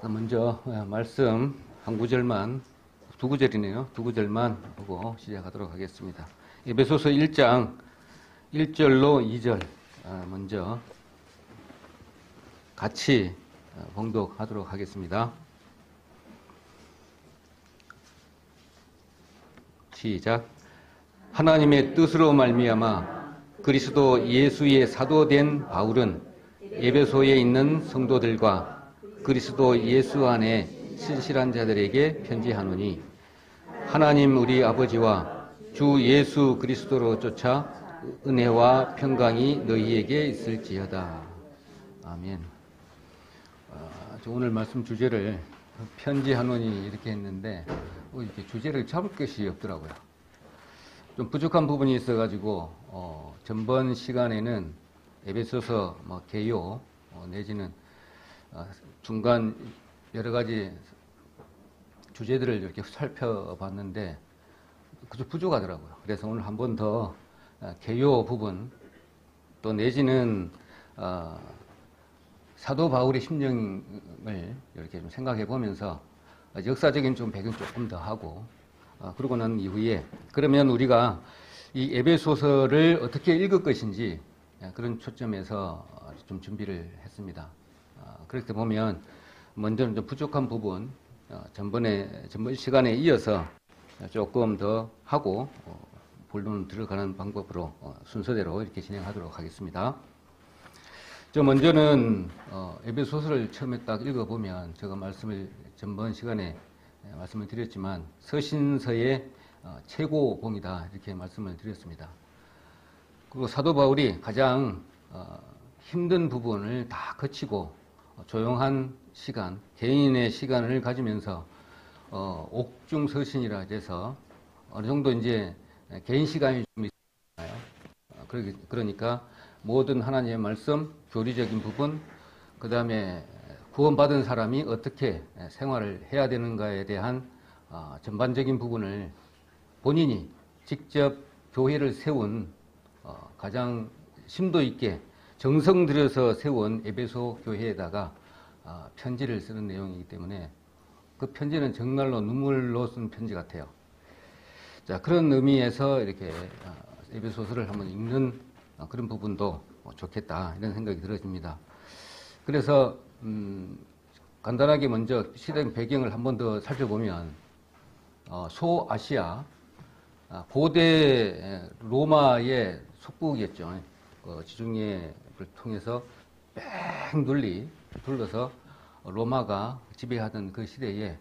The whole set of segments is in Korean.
먼저 말씀 한 구절만, 두 구절이네요. 두 구절만 보고 시작하도록 하겠습니다. 에베소서 1장 1절로 2절 먼저 같이 봉독하도록 하겠습니다. 시작. 하나님의 뜻으로 말미암아 그리스도 예수의 사도된 바울은 에베소에 있는 성도들과 그리스도 예수 안에 신실한 자들에게 편지하노니, 하나님 우리 아버지와 주 예수 그리스도로 쫓아 은혜와 평강이 너희에게 있을지어다. 아멘. 오늘 말씀 주제를 편지하노니 이렇게 했는데 이렇게 주제를 잡을 것이 없더라고요. 좀 부족한 부분이 있어가지고 전번 시간에는 에베소서 개요 내지는 중간 여러 가지 주제들을 이렇게 살펴봤는데 그저 부족하더라고요. 그래서 오늘 한 번 더 개요 부분 또 내지는 사도 바울의 심령을 이렇게 좀 생각해 보면서 역사적인 좀 배경 조금 더 하고 그러고 난 이후에 그러면 우리가 이 에베소서를 어떻게 읽을 것인지 그런 초점에서 좀 준비를 했습니다. 그렇게 보면 먼저 좀 부족한 부분 전번 시간에 이어서 조금 더 하고 본론 들어가는 방법으로 순서대로 이렇게 진행하도록 하겠습니다. 먼저는 에베소서를 처음에 딱 읽어보면 제가 전번 시간에 말씀을 드렸지만 서신서의 최고봉이다 이렇게 말씀을 드렸습니다. 그리고 사도 바울이 가장 힘든 부분을 다 거치고 조용한 시간, 개인의 시간을 가지면서 옥중서신이라 해서 어느 정도 이제 개인 시간이 좀 있잖아요. 그러니까 모든 하나님의 말씀, 교리적인 부분, 그 다음에 구원받은 사람이 어떻게 생활을 해야 되는가에 대한 전반적인 부분을 본인이 직접 교회를 세운 가장 심도 있게 정성 들여서 세운 에베소 교회에다가 편지를 쓰는 내용이기 때문에 그 편지는 정말로 눈물로 쓴 편지 같아요. 자, 그런 의미에서 이렇게 에베소서를 한번 읽는 그런 부분도 좋겠다 이런 생각이 들어집니다. 그래서 간단하게 먼저 시대 배경을 한 번 더 살펴보면 소아시아 고대 로마의 속국이었죠. 지중해를 통해서 뺑 둘러서 로마가 지배하던 그 시대에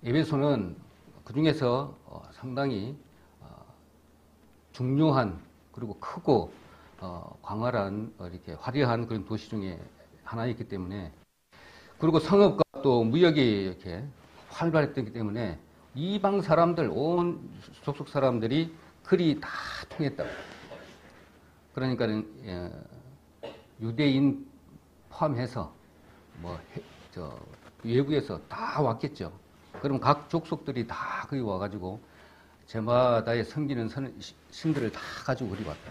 에베소는 그 중에서 상당히 중요한 그리고 크고 광활한 이렇게 화려한 그런 도시 중에 하나였기 때문에, 그리고 상업과 또 무역이 이렇게 활발했기 때문에 이방 사람들, 온 족속 사람들이 글이 다 통했다고. 그러니까 유대인 포함해서 외부에서 다 왔겠죠. 그럼 각 족속들이 다 거기 와가지고 제마다에 섬기는 신들을 다 가지고 그리 왔다.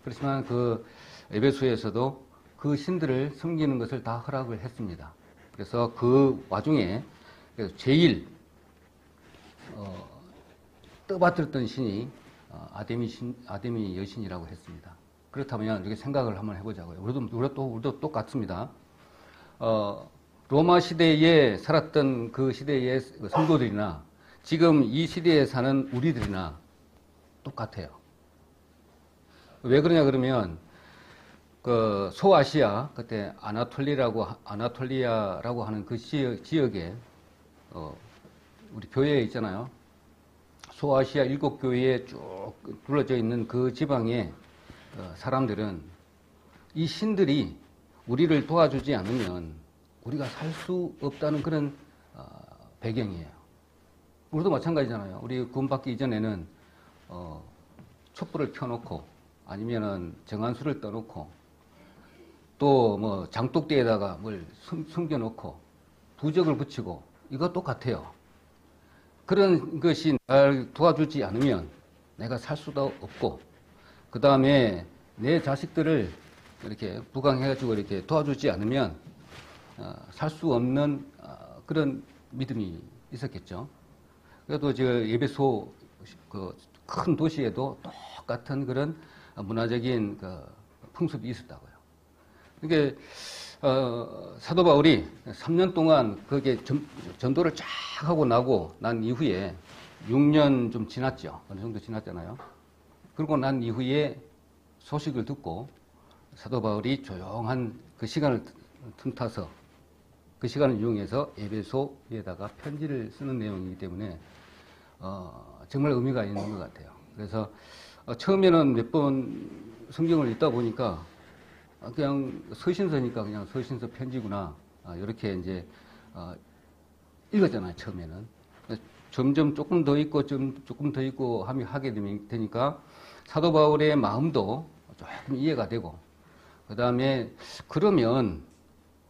그렇지만 그 에베소에서도 그 신들을 섬기는 것을 다 허락을 했습니다. 그래서 그 와중에 제일 떠받들었던 신이 아데미 여신이라고 했습니다. 그렇다면 이렇게 생각을 한번 해보자고요. 우리도 똑같습니다. 로마 시대에 살았던 그 시대의 성도들이나 지금 이 시대에 사는 우리들이나 똑같아요. 왜 그러냐 그러면 그 소아시아 그때 아나톨리아라고 하는 그 지역에 우리 교회에 있잖아요. 소아시아 7교회에 쭉 둘러져 있는 그 지방의 사람들은 이 신들이 우리를 도와주지 않으면 우리가 살 수 없다는 그런 배경이에요. 우리도 마찬가지잖아요. 우리 구원받기 이전에는 촛불을 켜놓고 아니면은 정한수를 떠놓고 또 장독대에다가 뭘 숨겨놓고 부적을 붙이고 이거 똑같아요. 그런 것이 날 도와주지 않으면 내가 살 수도 없고, 그 다음에 내 자식들을 이렇게 부강해가지고 이렇게 도와주지 않으면 살 수 없는 그런 믿음이 있었겠죠. 그래도 저 에베소 그 큰 도시에도 똑같은 그런 문화적인 그 풍습이 있었다고요. 이게 사도 바울이 3년 동안 그게 전도를 쫙 하고 나고 난 이후에 6년 좀 지났죠. 어느 정도 지났잖아요. 그러고 난 이후에 소식을 듣고 사도 바울이 조용한 그 시간을 틈타서 그 시간을 이용해서 에베소에다가 편지를 쓰는 내용이기 때문에 정말 의미가 있는 것 같아요. 그래서 처음에는 몇 번 성경을 읽다 보니까 그냥 서신서니까 그냥 서신서 편지구나 이렇게 이제 읽었잖아요. 처음에는 점점 조금 더 읽고 조금 더 읽고 하게 되니까 사도 바울의 마음도 조금 이해가 되고 그 다음에 그러면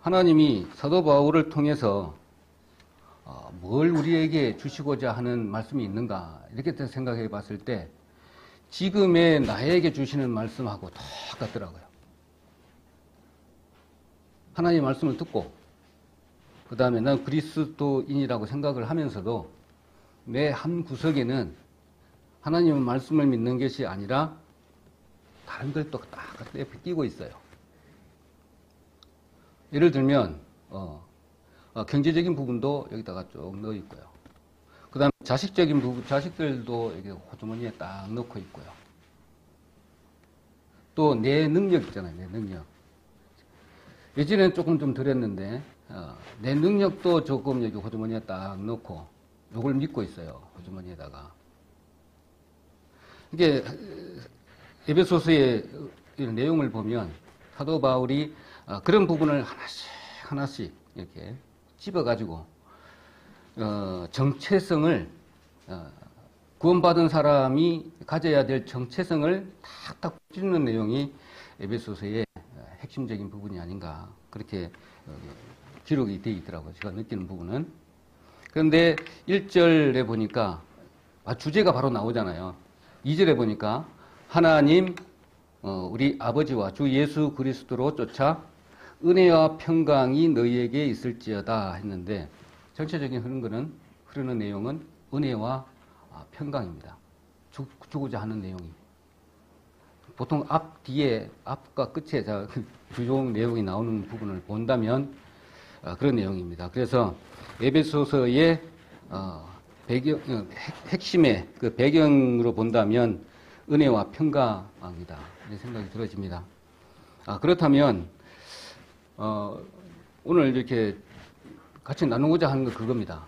하나님이 사도 바울을 통해서 뭘 우리에게 주시고자 하는 말씀이 있는가 이렇게 생각해 봤을 때 지금의 나에게 주시는 말씀하고 똑같더라고요. 하나님의 말씀을 듣고 그 다음에 난 그리스도인이라고 생각을 하면서도 내 한 구석에는 하나님의 말씀을 믿는 것이 아니라 다른 걸 또 딱 옆에 끼고 있어요. 예를 들면 경제적인 부분도 여기다가 쭉 넣어 있고요. 그 다음에 자식적인 부분, 자식들도 여기 호주머니에 딱 넣고 있고요. 또 내 능력 있잖아요. 내 능력. 예전에는 조금 좀 덜했는데 내 능력도 조금 여기 호주머니에 딱 넣고 요걸 믿고 있어요. 호주머니에다가. 이게 에베소서의 내용을 보면 사도 바울이 그런 부분을 하나씩 이렇게 집어가지고 정체성을 구원받은 사람이 가져야 될 정체성을 탁탁 찌르는 내용이 에베소서의 핵심적인 부분이 아닌가 그렇게 기록이 되어 있더라고요. 제가 느끼는 부분은. 그런데 1절에 보니까 주제가 바로 나오잖아요. 2절에 보니까 하나님 우리 아버지와 주 예수 그리스도로 쫓아 은혜와 평강이 너희에게 있을지어다 했는데 전체적인 흐르는 내용은 은혜와 평강입니다. 주고자 하는 내용이. 보통 앞과 끝에 주종 내용이 나오는 부분을 본다면 그런 내용입니다. 그래서 에베소서의 핵심의 그 배경으로 본다면 은혜와 평강이다. 이런 생각이 들어집니다. 그렇다면 오늘 이렇게 같이 나누고자 하는 건 그겁니다.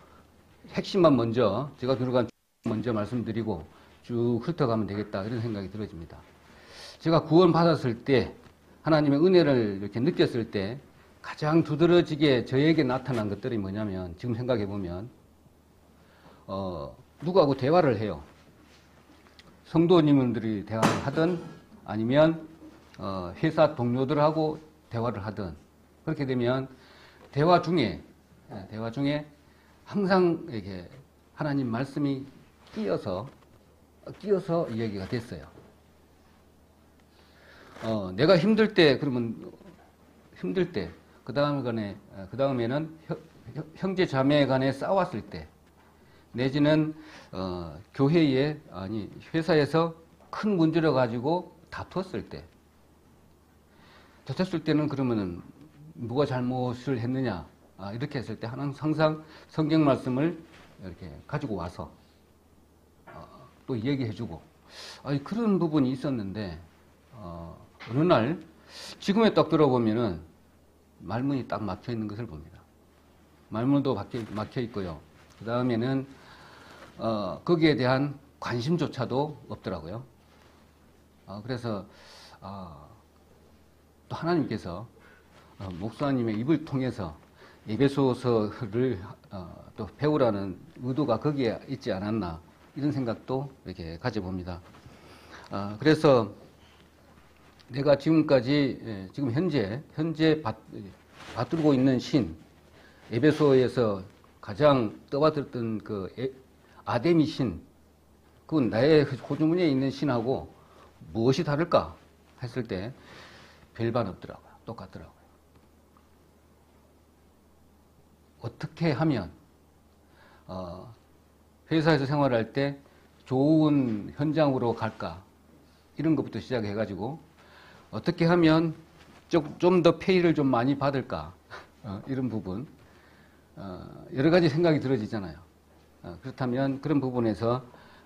핵심만 먼저 제가 들어간 먼저 말씀드리고 쭉 훑어가면 되겠다 이런 생각이 들어집니다. 제가 구원 받았을 때 하나님의 은혜를 이렇게 느꼈을 때 가장 두드러지게 저에게 나타난 것들이 뭐냐면 지금 생각해 보면 누구하고 대화를 해요. 성도님들이 대화를 하든 아니면 회사 동료들하고 대화를 하든 그렇게 되면 대화 중에 항상 이렇게 하나님 말씀이 끼어서 이야기가 됐어요. 내가 힘들 때 그러면 힘들 때 그 다음에는 형제 자매 간에 싸웠을 때 내지는 교회에 회사에서 큰 문제를 가지고 다퉜을 때는 그러면은 누가 잘못을 했느냐 이렇게 했을 때 항상 성경 말씀을 이렇게 가지고 와서 또 얘기해주고 그런 부분이 있었는데 어느 날 지금에 딱 들어보면은 말문이 딱 막혀 있는 것을 봅니다. 말문도 막혀 있고요. 그 다음에는 거기에 대한 관심조차도 없더라고요. 그래서 또 하나님께서 목사님의 입을 통해서 에베소서를 또 배우라는 의도가 거기에 있지 않았나 이런 생각도 이렇게 가져봅니다. 그래서 내가 지금까지 지금 현재 받들고 있는 신 에베소에서 가장 떠받들었던 그 아데미 신 그건 나의 호주머니에 있는 신하고 무엇이 다를까 했을 때 별반 없더라고요. 똑같더라고요. 어떻게 하면 회사에서 생활할 때 좋은 현장으로 갈까? 이런 것부터 시작해가지고 어떻게 하면 좀 더 페이를 좀 많이 받을까? 이런 부분 여러 가지 생각이 들어지잖아요. 그렇다면 그런 부분에서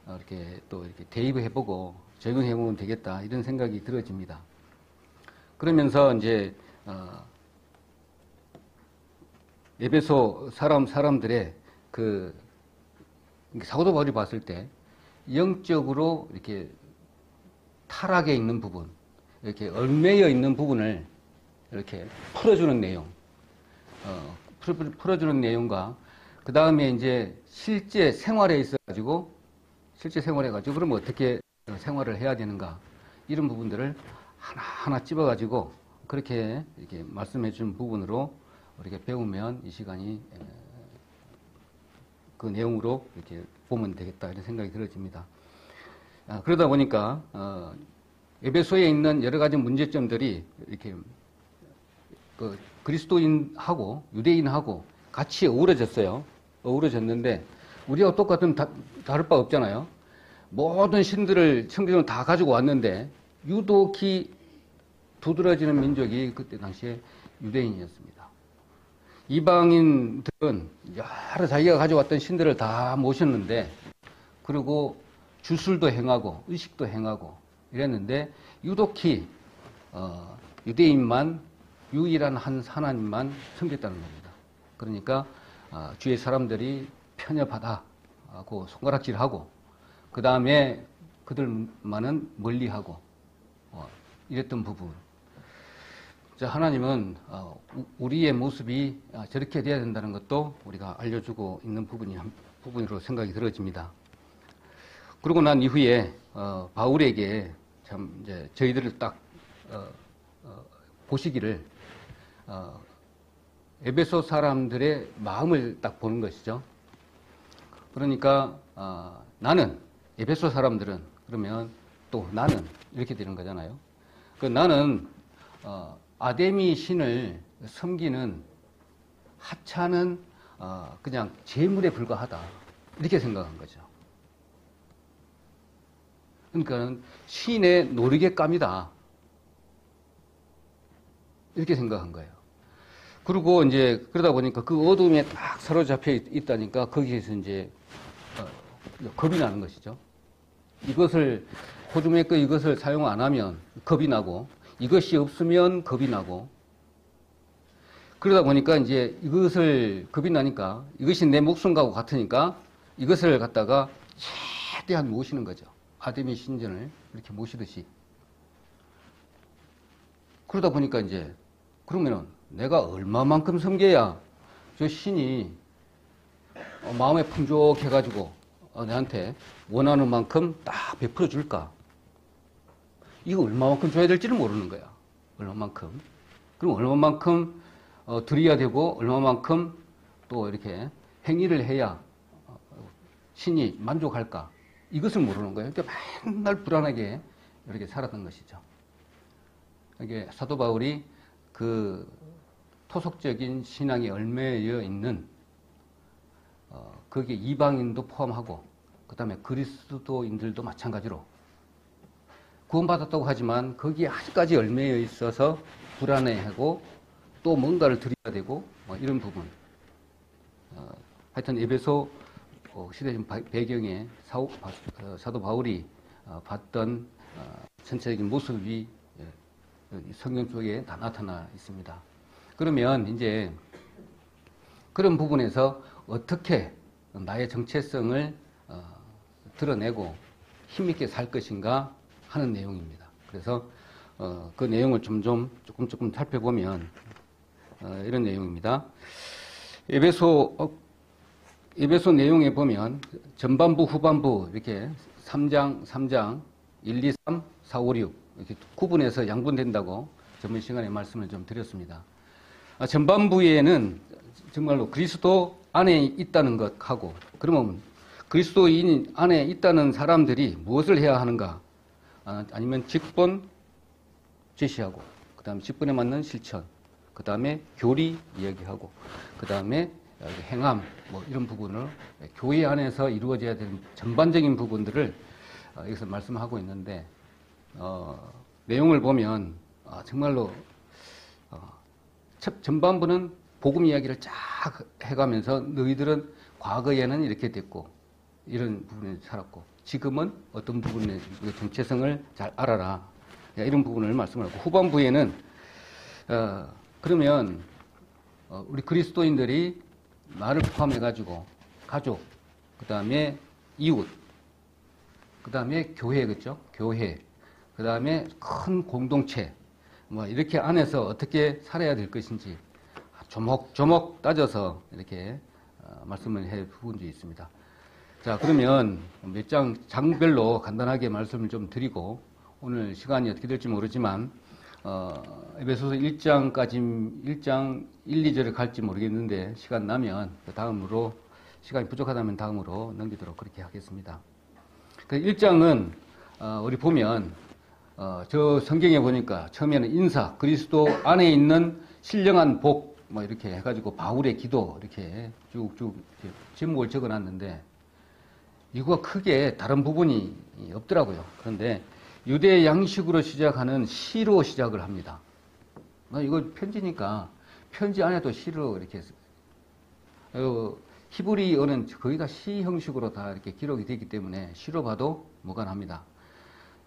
이렇게 또 이렇게 대입해보고 적용해보면 되겠다 이런 생각이 들어집니다. 그러면서 이제 에베소 사람들의 그 사도 바울이 봤을 때 영적으로 이렇게 타락해 있는 부분, 이렇게 얽매여 있는 부분을 이렇게 풀어주는 내용, 풀어주는 내용과 그 다음에 이제 실제 생활에 있어가지고 그러면 어떻게 생활을 해야 되는가 이런 부분들을 하나하나 찝어가지고 그렇게 이렇게 말씀해 준 부분으로 이렇게 배우면 이 시간이 그 내용으로 이렇게 보면 되겠다 이런 생각이 들어집니다. 그러다 보니까 에베소에 있는 여러 가지 문제점들이 이렇게 그 그리스도인하고 유대인하고 같이 어우러졌어요. 어우러졌는데 우리와 똑같은 다를 바 없잖아요. 모든 신들을 성경은 다 가지고 왔는데 유독히 두드러지는 민족이 그때 당시에 유대인이었습니다. 이방인들은 여러 자기가 가져왔던 신들을 다 모셨는데 그리고 주술도 행하고 의식도 행하고 이랬는데 유독히 유대인만 유일한 한 하나님만 섬겼다는 겁니다. 그러니까 주의 사람들이 편협하다고 손가락질하고 그 다음에 그들만은 멀리하고 이랬던 부분. 자, 하나님은 우리의 모습이 저렇게 돼야 된다는 것도 우리가 알려주고 있는 부분으로 생각이 들어집니다. 그러고 난 이후에 바울에게 참 이제 저희들을 딱 보시기를 에베소 사람들의 마음을 딱 보는 것이죠. 그러니까 나는 에베소 사람들은 그러면 또 나는 이렇게 되는 거잖아요. 그 나는 아데미 신을 섬기는 하찮은 그냥 재물에 불과하다 이렇게 생각한 거죠. 그러니까 신의 노리개감이다 이렇게 생각한 거예요. 그리고 이제 그러다 보니까 그 어둠에 딱 사로잡혀 있다니까 거기에서 이제 겁이 나는 것이죠. 이것을 호주머니 거 이것을 사용 안 하면 겁이 나고 이것이 없으면 겁이 나고 그러다 보니까 이제 이것을 겁이 나니까 이것이 내 목숨과 같으니까 이것을 갖다가 최대한 모시는 거죠. 아데미 신전을 이렇게 모시듯이. 그러다 보니까 이제 그러면은 내가 얼마만큼 섬겨야 저 신이 마음에 풍족해가지고 내한테 원하는 만큼 딱 베풀어 줄까? 이거 얼마만큼 줘야 될지를 모르는 거야. 얼마만큼. 그럼 얼마만큼 드려야 되고 얼마만큼 또 이렇게 행위를 해야 신이 만족할까? 이것을 모르는 거예요. 그러니까 맨날 불안하게 이렇게 살았던 것이죠. 이게 사도 바울이 그 토속적인 신앙에 얽매여 있는 거기에 이방인도 포함하고 그 다음에 그리스도인들도 마찬가지로 구원받았다고 하지만 거기에 아직까지 얽매여 있어서 불안해하고 또 뭔가를 드려야 되고 이런 부분. 하여튼 에베소 시대적 배경에 사도 바울이 봤던 전체적인 모습이 성경 속에 다 나타나 있습니다. 그러면 이제 그런 부분에서 어떻게 나의 정체성을 드러내고 힘있게 살 것인가 하는 내용입니다. 그래서 그 내용을 조금 살펴보면 이런 내용입니다. 에베소 내용에 보면 전반부 후반부 이렇게 3장 1, 2, 3, 4, 5, 6 이렇게 구분해서 양분된다고 전번 시간에 말씀을 좀 드렸습니다. 전반부에는 정말로 그리스도 안에 있다는 것하고 그러면 그리스도인 안에 있다는 사람들이 무엇을 해야 하는가 아니면 직분 제시하고 그 다음에 직분에 맞는 실천 그 다음에 교리 이야기하고 그 다음에 행함, 뭐 이런 부분을 교회 안에서 이루어져야 되는 전반적인 부분들을 여기서 말씀하고 있는데, 내용을 보면 정말로 전반부는 복음 이야기를 쫙 해가면서 너희들은 과거에는 이렇게 됐고 이런 부분에 살았고 지금은 어떤 부분의 정체성을 잘 알아라, 이런 부분을 말씀을 하고, 후반부에는 그러면 우리 그리스도인들이 나를 포함해가지고 가족, 그 다음에 이웃, 그 다음에 교회, 그죠? 교회, 그 다음에 큰 공동체, 뭐 이렇게 안에서 어떻게 살아야 될 것인지 조목조목 따져서 이렇게 말씀을 해 부분도 있습니다. 자, 그러면 몇 장별로 간단하게 말씀을 좀 드리고, 오늘 시간이 어떻게 될지 모르지만 에베소서 1장 1, 2절에 갈지 모르겠는데 시간 나면 그 다음으로, 시간이 부족하다면 다음으로 넘기도록 그렇게 하겠습니다. 그 1장은 우리 보면 저 성경에 보니까 처음에는 인사, 그리스도 안에 있는 신령한 복, 뭐 이렇게 해가지고 바울의 기도 이렇게 쭉쭉 제목을 적어놨는데 이거가 크게 다른 부분이 없더라고요. 그런데 유대 양식으로 시작하는 시로 시작을 합니다. 이거 편지니까 편지 안에도 시로 이렇게 했어요. 히브리어는 거의 다 시 형식으로 다 이렇게 기록이 되기 때문에 시로 봐도 무관합니다.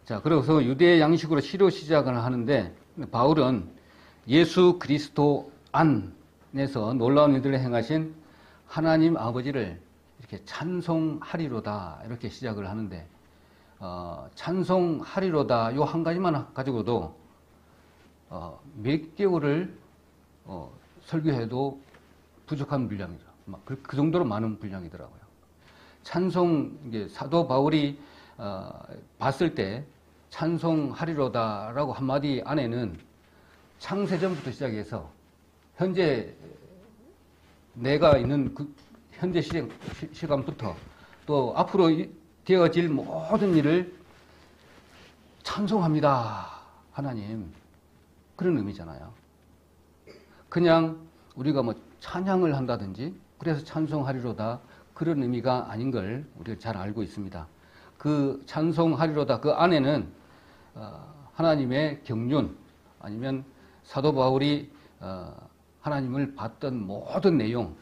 자, 그래서 유대 양식으로 시로 시작을 하는데, 바울은 예수 그리스도 안에서 놀라운 일들을 행하신 하나님 아버지를 이렇게 찬송하리로다, 이렇게 시작을 하는데, 찬송하리로다 요 한 가지만 가지고도 몇 개월을 설교해도 부족한 분량이죠. 그 정도로 많은 분량이더라고요. 찬송, 이제 사도 바울이 봤을 때 찬송하리로다라고 한마디 안에는 창세전부터 시작해서 현재 내가 있는 그 현재 시간부터 또 앞으로 되어질 모든 일을 찬송합니다, 하나님, 그런 의미잖아요. 그냥 우리가 뭐 찬양을 한다든지 그래서 찬송하리로다, 그런 의미가 아닌 걸 우리가 잘 알고 있습니다. 그 찬송하리로다 그 안에는 하나님의 경륜, 아니면 사도 바울이 하나님을 봤던 모든 내용,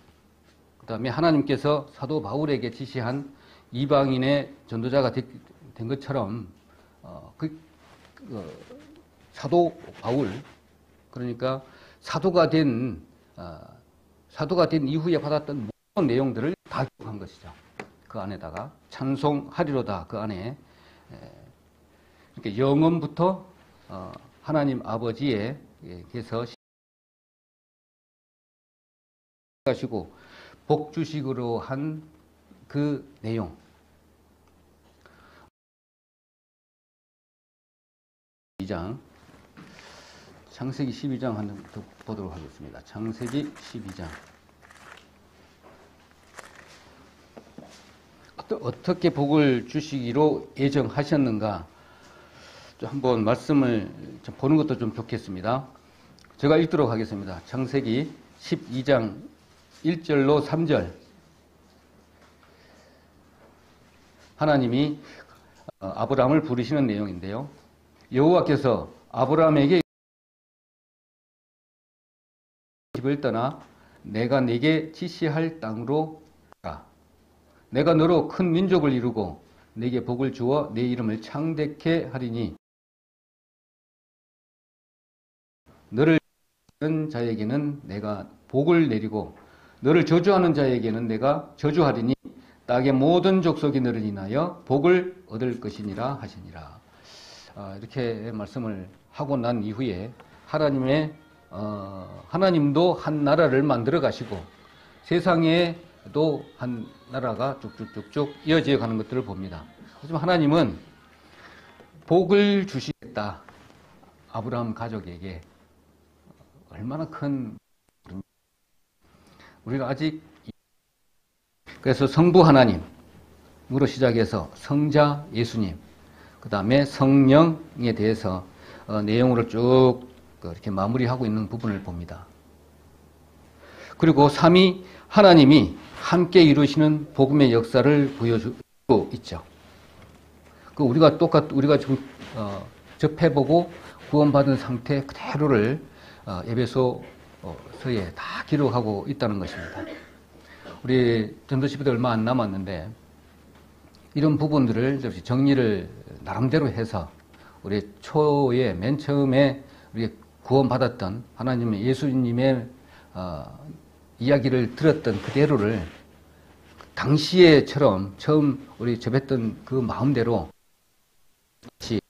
그 다음에 하나님께서 사도 바울에게 지시한 이방인의 전도자가 된 것처럼 사도 바울, 그러니까 사도가 된 이후에 받았던 모든 내용들을 다 기록한 것이죠. 그 안에다가 찬송하리로다 그 안에 이렇게 영원부터 하나님 아버지에게서 하시고 복주식으로 한 그 내용, 창세기 12장 한번 더 보도록 하겠습니다. 창세기 12장. 어떻게 복을 주시기로 예정하셨는가, 한번 말씀을 보는 것도 좀 좋겠습니다. 제가 읽도록 하겠습니다. 창세기 12장 1절로 3절. 하나님이 아브라함을 부르시는 내용인데요. 여호와께서 아브라함에게 집을 떠나 내가 네게 지시할 땅으로 가라. 내가 너로 큰 민족을 이루고 네게 복을 주어 네 이름을 창대케 하리니 너를 저주하는 자에게는 내가 복을 내리고 너를 저주하는 자에게는 내가 저주하리니 땅의 모든 족속이 너를 인하여 복을 얻을 것이니라 하시니라. 이렇게 말씀을 하고 난 이후에 하나님도 한 나라를 만들어 가시고 세상에도 한 나라가 쭉쭉쭉쭉 이어져 가는 것들을 봅니다. 하지만 하나님은 복을 주시겠다, 아브라함 가족에게. 얼마나 큰, 우리가 아직, 그래서 성부 하나님으로 시작해서 성자 예수님, 그 다음에 성령에 대해서 내용으로 쭉 이렇게 마무리하고 있는 부분을 봅니다. 그리고 삼위 하나님이 함께 이루시는 복음의 역사를 보여주고 있죠. 우리가 지금 접해보고 구원받은 상태 그대로를 에베소서에 다 기록하고 있다는 것입니다. 우리 전도 10일 얼마 안 남았는데 이런 부분들을 정리를 나름대로 해서 우리 초에 맨 처음에 우리 구원받았던 하나님의 예수님의 이야기를 들었던 그대로를 당시에처럼 처음 우리 접했던 그 마음대로 다시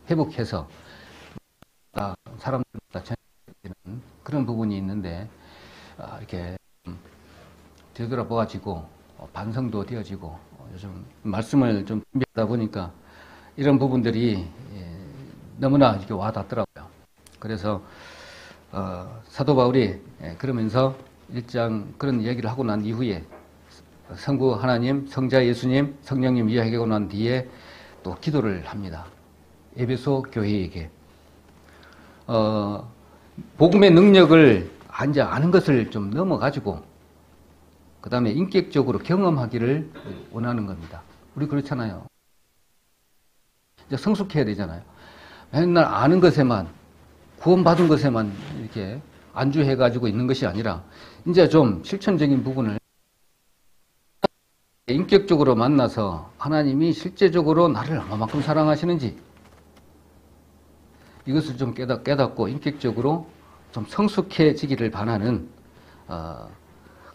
회복해서 사람들마다 전해지는 그런 부분이 있는데 이렇게 되돌아보아지고 반성도 되어지고 요즘 말씀을 좀 준비하다 보니까 이런 부분들이 너무나 이렇게 와닿더라고요. 그래서 사도 바울이 그러면서 1장 그런 얘기를 하고 난 이후에 성부 하나님, 성자 예수님, 성령님 이야기하고 난 뒤에 또 기도를 합니다. 에베소 교회에게 복음의 능력을 이제 아는 것을 좀 넘어가지고 그 다음에 인격적으로 경험하기를 원하는 겁니다. 우리 그렇잖아요. 이제 성숙해야 되잖아요. 맨날 아는 것에만 구원받은 것에만 이렇게 안주해가지고 있는 것이 아니라 이제 좀 실천적인 부분을 인격적으로 만나서 하나님이 실제적으로 나를 얼마만큼 사랑하시는지 이것을 좀 깨닫고 인격적으로 좀 성숙해지기를 바라는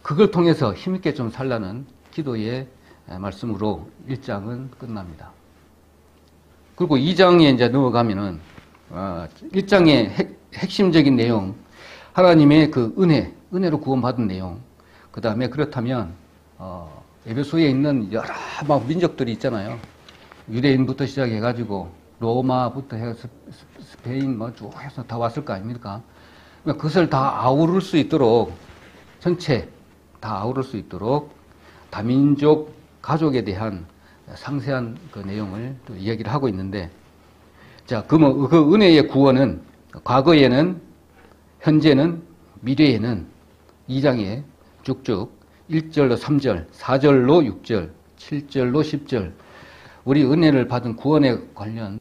그걸 통해서 힘있게 좀 살라는 기도의 말씀으로 1장은 끝납니다. 그리고 2장에 이제 넘어가면은 1장의 핵심적인 내용, 하나님의 그 은혜로 구원받은 내용, 그 다음에 그렇다면 에베소에 있는 여러 막 민족들이 있잖아요. 유대인부터 시작해가지고 로마부터 해서 스페인 쭉 해서 다 왔을 거 아닙니까? 그것을 다 아우를 수 있도록 전체 다 아우를 수 있도록 다민족 가족에 대한 상세한 그 내용을 또 이야기를 하고 있는데, 자, 그 은혜의 구원은 과거에는, 현재는, 미래에는 2장에 쭉쭉 1절로 3절, 4절로 6절, 7절로 10절 우리 은혜를 받은 구원에 관련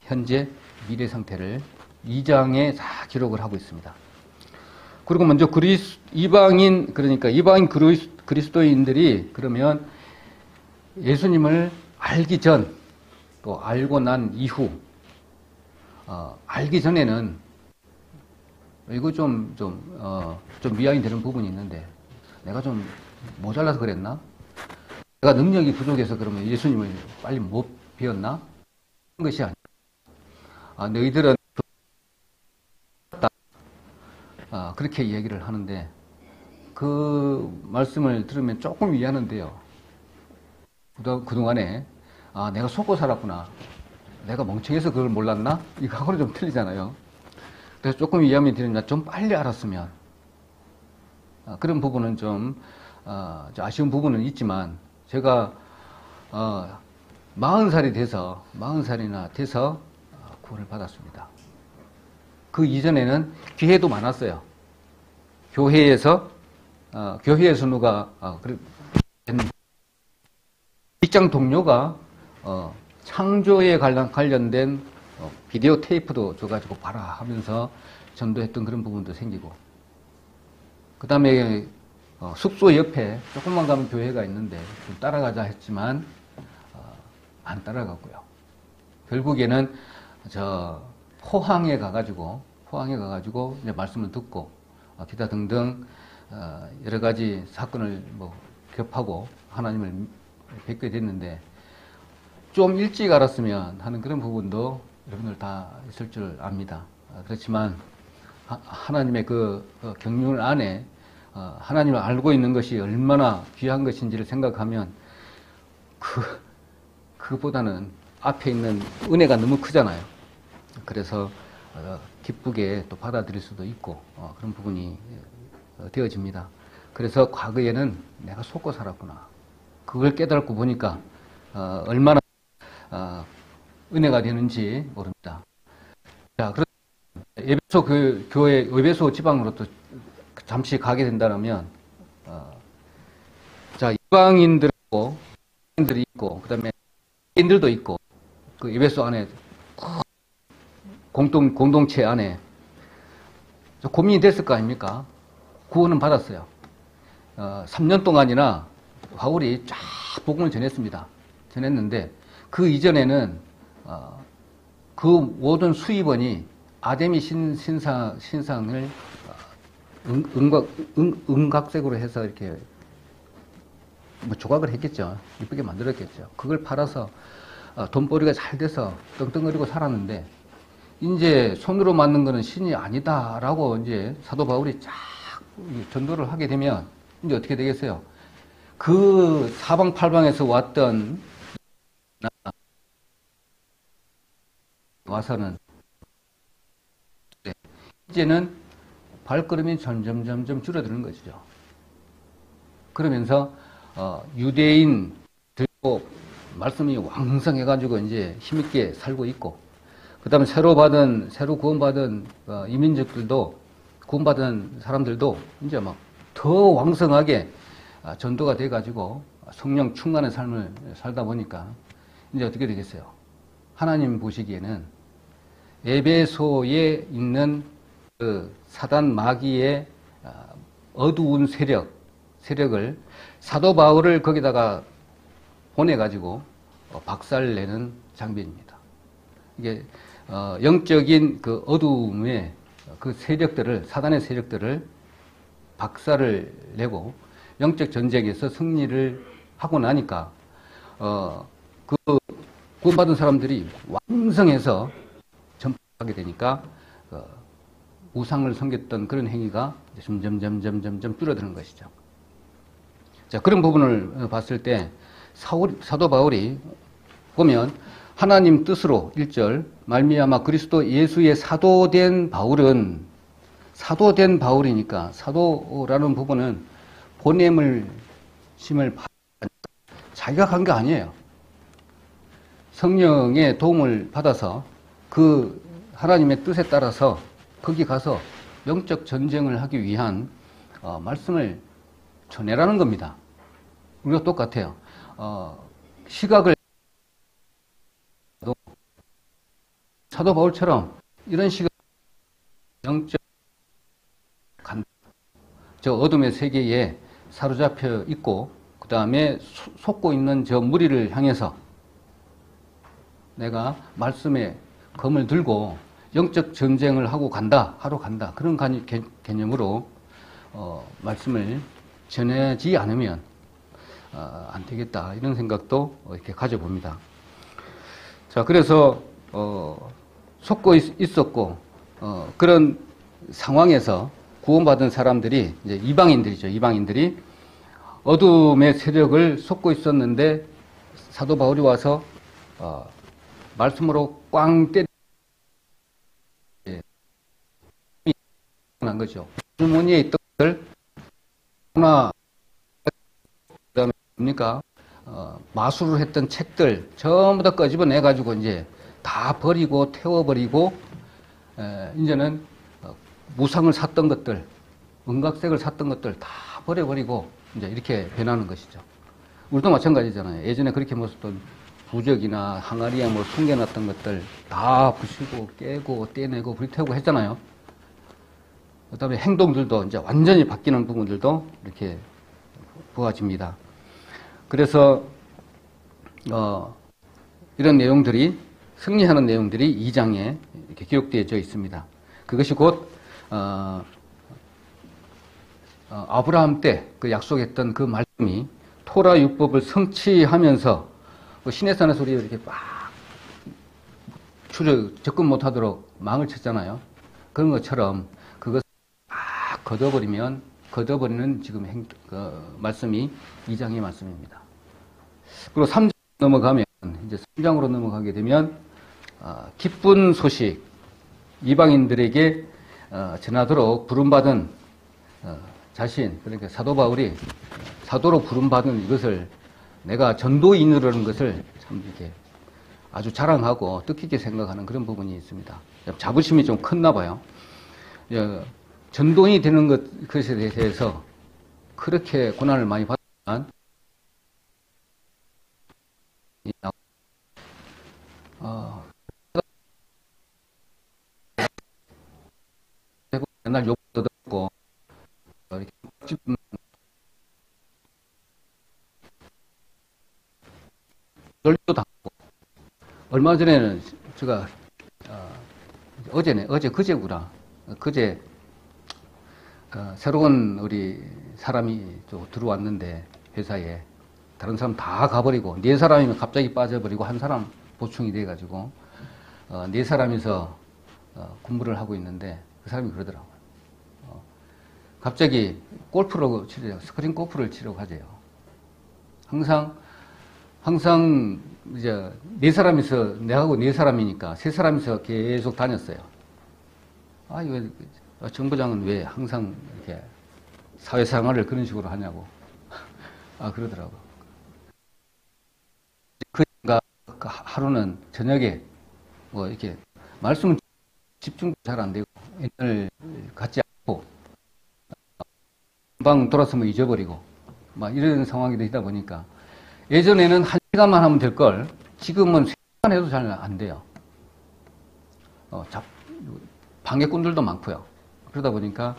현재, 미래 상태를 2장에 다 기록을 하고 있습니다. 그리고 먼저 이방인 그리스도인들이 그러면 예수님을 알기 전, 또 알고 난 이후, 알기 전에는 이거 좀 미안이 되는 부분이 있는데 내가 좀 모자라서 그랬나? 내가 능력이 부족해서 그러면 예수님을 빨리 못 배웠나? 그런 것이 아니라 너희들은 그렇게 이야기를 하는데 그 말씀을 들으면 조금 이해하는데요. 그동안에 내가 속고 살았구나. 내가 멍청해서 그걸 몰랐나? 이거하고는 좀 틀리잖아요. 그래서 조금 이해하면 되는데 좀 빨리 알았으면 그런 부분은 좀 아쉬운 부분은 있지만 제가 40살이나 돼서 구원을 받았습니다. 그 이전에는 기회도 많았어요. 교회에서 누가 직장 동료가 창조에 관련된 비디오 테이프도 줘가지고 봐라 하면서 전도했던 그런 부분도 생기고, 그 다음에 숙소 옆에 조금만 가면 교회가 있는데 좀 따라가자 했지만 안 따라갔고요. 결국에는 포항에 가가지고 이제 말씀을 듣고 기타 등등 여러 가지 사건을 겹하고 하나님을 뵙게 됐는데, 좀 일찍 알았으면 하는 그런 부분도 여러분들 다 있을 줄 압니다. 그렇지만 하나님의 그 경륜 안에 하나님을 알고 있는 것이 얼마나 귀한 것인지를 생각하면 그보다는 앞에 있는 은혜가 너무 크잖아요. 그래서 기쁘게 또 받아들일 수도 있고 그런 부분이 되어집니다. 그래서 과거에는 내가 속고 살았구나. 그걸 깨달고 보니까 얼마나 은혜가 되는지 모릅니다. 자, 에베소 교회, 에베소 지방으로 또 잠시 가게 된다면, 자, 이방인들도 인들이 있고, 그 다음에 인들도 있고, 그 예배소 안에 공동체 안에 고민이 됐을 거 아닙니까? 구원은 받았어요. 3년 동안이나 바울이 쫙 복음을 전했습니다. 전했는데 그 이전에는 그 모든 수입원이 아데미 신상을 은각색으로 해서 이렇게 뭐 조각을 했겠죠. 이쁘게 만들었겠죠. 그걸 팔아서 돈벌이가 잘 돼서 떵떵거리고 살았는데 이제 손으로 만든 거는 신이 아니다라고 이제 사도 바울이 쫙 전도를 하게 되면 이제 어떻게 되겠어요? 그 사방팔방에서 왔던 와서는 이제는 발걸음이 점점 줄어드는 것이죠. 그러면서 유대인들도 말씀이 왕성해가지고 이제 힘있게 살고 있고, 그 다음에 새로 구원받은 이민족들도, 구원받은 사람들도 이제 막 더 왕성하게 전도가 돼가지고 성령 충만한 삶을 살다 보니까 이제 어떻게 되겠어요? 하나님 보시기에는 에베소에 있는 그 사단 마귀의 어두운 세력을 사도 바울을 거기다가 보내가지고 박살내는 장면입니다. 이게 영적인 그 어두움의 그 사단의 세력들을 박살을 내고 영적 전쟁에서 승리를 하고 나니까 그 구원받은 사람들이 왕성해서 전파하게 되니까 우상을 섬겼던 그런 행위가 점점 줄어드는 것이죠. 자, 그런 부분을 봤을 때 사도 바울이 보면 하나님 뜻으로 1절 말미암아 그리스도 예수의 사도된 바울이니까 사도라는 부분은 보냄을 심을 자기가 간 게 아니에요. 성령의 도움을 받아서 그 하나님의 뜻에 따라서 거기 가서 영적 전쟁을 하기 위한 말씀을 전해라는 겁니다. 우리가 똑같아요. 시각을 사도 바울처럼 이런 시각 영적 저 어둠의 세계에 사로잡혀 있고 그 다음에 속고 있는 저 무리를 향해서 내가 말씀의 검을 들고 영적 전쟁을 하러 간다. 그런 개념으로 말씀을 전하지 않으면 안 되겠다. 이런 생각도 이렇게 가져봅니다. 자, 그래서 속고 있었고 그런 상황에서 구원받은 사람들이 이제 이방인들이 어둠의 세력을 속고 있었는데 사도 바울이 와서 말씀으로 꽝 때리는 거죠. 주머니에 있던 것들 하나 그다음에 뭡니까 마술을 했던 책들 전부 다 끄집어내 가지고 이제 다 버리고 태워버리고 이제는 무상을 샀던 것들, 은각색을 샀던 것들 다 버려버리고 이제 이렇게 변하는 것이죠. 우리도 마찬가지잖아요. 예전에 그렇게 모셨던 부적이나 항아리에 뭐 숨겨놨던 것들 다 부시고 깨고 떼내고 불태우고 했잖아요. 그 다음에 행동들도 이제 완전히 바뀌는 부분들도 이렇게 보아집니다. 그래서 이런 내용들이 승리하는 내용들이 2장에 이렇게 기록되어져 있습니다. 그것이 곧 아브라함 때 그 약속했던 그 말씀이 토라 율법을 성취하면서 시내산에서 우리 이렇게 막 접근 못하도록 망을 쳤잖아요. 그런 것처럼 그것을 막 걷어버리는 지금 말씀이 2장의 말씀입니다. 그리고 3장 넘어가면 이제 3장으로 넘어가게 되면 기쁜 소식 이방인들에게 전하도록 부름받은 자신, 그러니까 사도 바울이 사도로 부름받은 이것을 내가 전도인이라는 것을 참 이렇게 아주 자랑하고 뜻깊게 생각하는 그런 부분이 있습니다. 자부심이 좀 컸나 봐요. 전동이 되는 것에 대해서 그렇게 고난을 많이 받지만, 옛날 욕도 듣고, 이렇게 열도 당하고, 얼마 전에는 제가, 어제 그제구나. 그제, 새로운 우리 사람이 또 들어왔는데, 회사에. 다른 사람 다 가버리고, 네 사람이면 갑자기 빠져버리고, 한 사람 보충이 돼가지고, 네 사람이서 근무를 하고 있는데, 그 사람이 그러더라고요. 갑자기 골프를 치려고, 스크린 골프를 치려고 하재요. 항상 이제 네 사람이서, 내하고 네 사람이니까 세 사람이서 계속 다녔어요. 이거 정부장은 왜 항상 이렇게 사회생활을 그런 식으로 하냐고. 그러더라고. 그러니까 하루는 저녁에 뭐 이렇게 말씀 집중도 잘 안 되고, 인터넷 갖지 않고, 금방 돌아서면 잊어버리고, 막 이런 상황이 되다 보니까, 예전에는 1시간만 하면 될 걸, 지금은 3시간 해도 잘 안 돼요. 방해꾼들도 많고요. 그러다 보니까,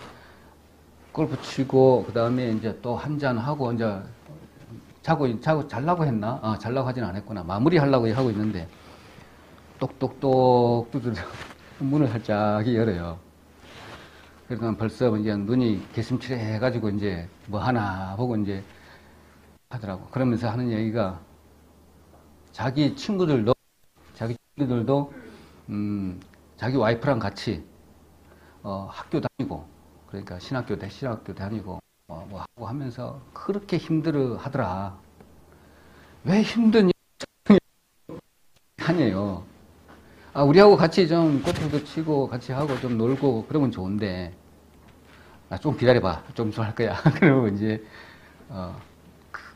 골프 치고, 그 다음에 이제 또 한잔하고, 이제, 자려고 했나? 자려고 하진 않았구나. 마무리 하려고 하고 있는데, 똑똑똑 두드려, 문을 살짝 열어요. 그러니까 벌써 이제 눈이 개슴츠레 해가지고 이제 뭐 하나 보고 이제 하더라고. 그러면서 하는 얘기가 자기 친구들도 자기 와이프랑 같이 학교 다니고, 그러니까 신학교 다니고 뭐 하고 하면서 그렇게 힘들어 하더라. 왜 힘드냐 하네요. 우리하고 같이 좀 골프도 치고 같이 하고 좀 놀고 그러면 좋은데, 좀 기다려봐. 좀 할 거야. 그러고 이제,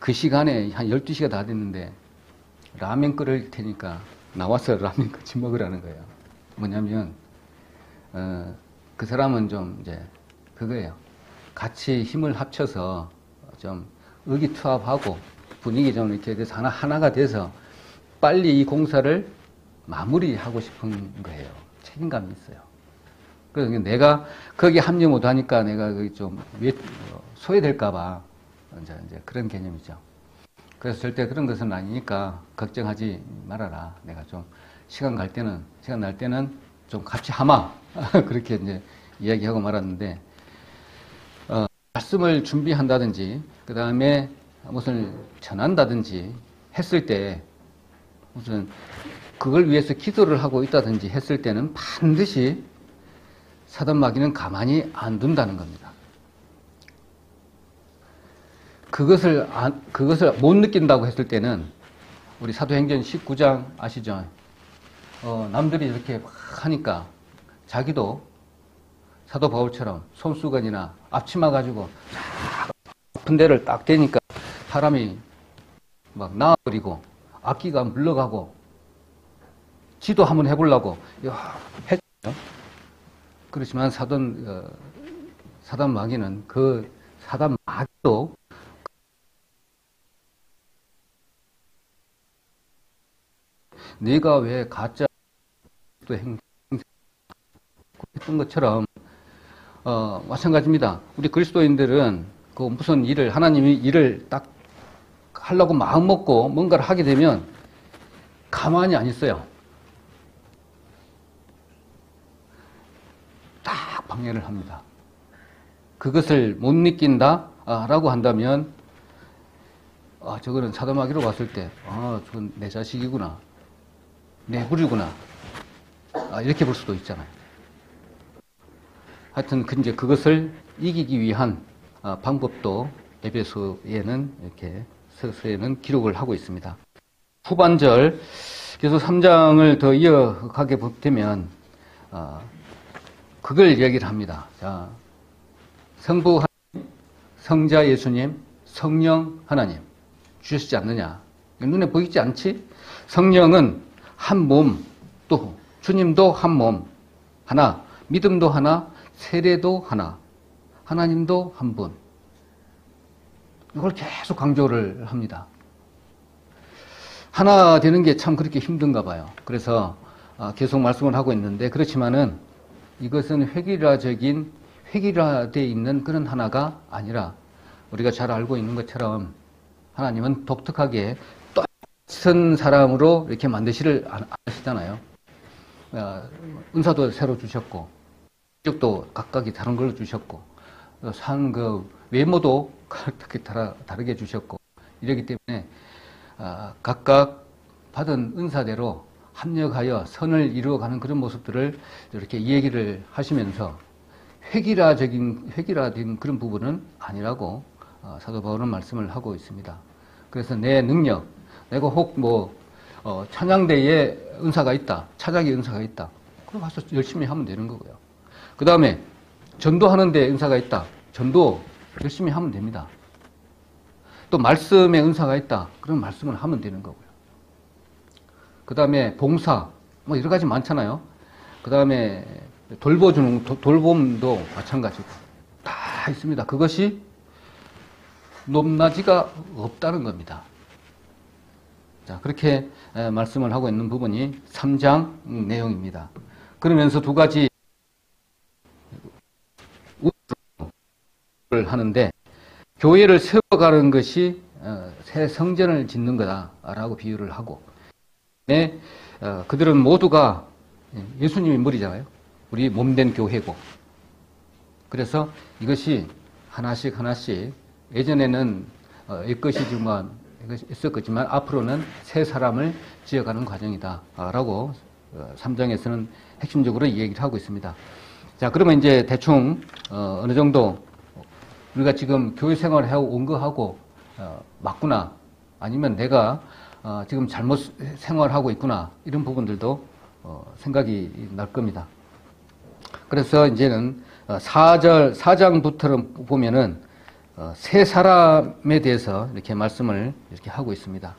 그 시간에 한 12시가 다 됐는데, 라면 끓일 테니까 나와서 라면 같이 먹으라는 거예요. 뭐냐면, 그 사람은 좀 이제, 그거예요. 같이 힘을 합쳐서 좀 의기투합하고 분위기 좀 이렇게 돼서 하나가 돼서 빨리 이 공사를 마무리하고 싶은 거예요. 책임감이 있어요. 그래서 내가 거기 합류 못 하니까 내가 좀 소외될까봐 이제 그런 개념이죠. 그래서 절대 그런 것은 아니니까 걱정하지 말아라. 내가 좀 시간 날 때는 좀 같이 하마. 그렇게 이제 이야기하고 말았는데, 말씀을 준비한다든지, 그 다음에 무슨 전한다든지 했을 때, 무슨 그걸 위해서 기도를 하고 있다든지 했을 때는 반드시 사단 마귀는 가만히 안 둔다는 겁니다. 그것을 못 느낀다고 했을 때는 우리 사도행전 19장 아시죠? 남들이 이렇게 막 하니까 자기도 사도 바울처럼 손수건이나 앞치마 가지고 아픈 데를 딱 대니까 사람이 막 나아버리고 악기가 물러가고, 지도 한번 해보려고 했죠. 그렇지만 사단 마귀는 그 사단 마귀도 네가 왜 가짜 했던 것처럼 마찬가지입니다. 우리 그리스도인들은 그 무슨 하나님이 일을 딱 하려고 마음 먹고 뭔가를 하게 되면 가만히 안 있어요. 딱 방해를 합니다. 그것을 못 느낀다 라고 한다면, 저거는 사도마귀로 봤을 때, 저건 내 자식이구나, 내 부류구나, 이렇게 볼 수도 있잖아요. 하여튼 이제 그것을 이기기 위한 방법도 에베소에는 이렇게 서서에는 기록을 하고 있습니다. 후반절 계속 3장을 더 이어가게 되면 그걸 얘기를 합니다. 자, 성부 하나님, 성자 예수님, 성령 하나님 주시지 않느냐? 눈에 보이지 않지? 성령은 한 몸, 또 주님도 한 몸, 하나, 믿음도 하나, 세례도 하나, 하나님도 한 분. 이걸 계속 강조를 합니다. 하나 되는 게 참 그렇게 힘든가 봐요. 그래서 계속 말씀을 하고 있는데, 그렇지만은 이것은 획일화되어 있는 그런 하나가 아니라 우리가 잘 알고 있는 것처럼 하나님은 독특하게 똑같은 사람으로 이렇게 만드시를 않으시잖아요. 은사도 새로 주셨고, 직도 각각이 다른 걸로 주셨고, 산 그 외모도 각각 다르게 주셨고, 이러기 때문에 각각 받은 은사대로 합력하여 선을 이루어가는 그런 모습들을 이렇게 얘기를 하시면서 획일화된 그런 부분은 아니라고 사도 바울은 말씀을 하고 있습니다. 그래서 내 능력, 내가 혹 찬양대에 은사가 있다, 찬양의 은사가 있다, 그럼 가서 열심히 하면 되는 거고요. 그 다음에 전도하는 데 은사가 있다, 전도 열심히 하면 됩니다. 또 말씀의 은사가 있다, 그럼 말씀을 하면 되는 거고요. 그 다음에 봉사, 여러 가지 많잖아요. 그 다음에 돌봄도 마찬가지고 다 있습니다. 그것이 높낮이가 없다는 겁니다. 자, 그렇게 말씀을 하고 있는 부분이 3장 내용입니다. 그러면서 두 가지 를 하는데, 교회를 세워가는 것이 새 성전을 짓는 거다라고 비유를 하고, 그들은 모두가 예수님이 머리잖아요. 우리 몸된 교회고. 그래서 이것이 하나씩 예전에는 있었겠지만 앞으로는 새 사람을 지어가는 과정이다라고 3장에서는 핵심적으로 얘기를 하고 있습니다. 자, 그러면 이제 대충 어느 정도 우리가 지금 교회 생활을 해온 거하고 맞구나, 아니면 내가 지금 잘못 생활하고 있구나, 이런 부분들도 생각이 날 겁니다. 그래서 이제는 4장부터는 보면은 새 사람에 대해서 이렇게 말씀을 이렇게 하고 있습니다.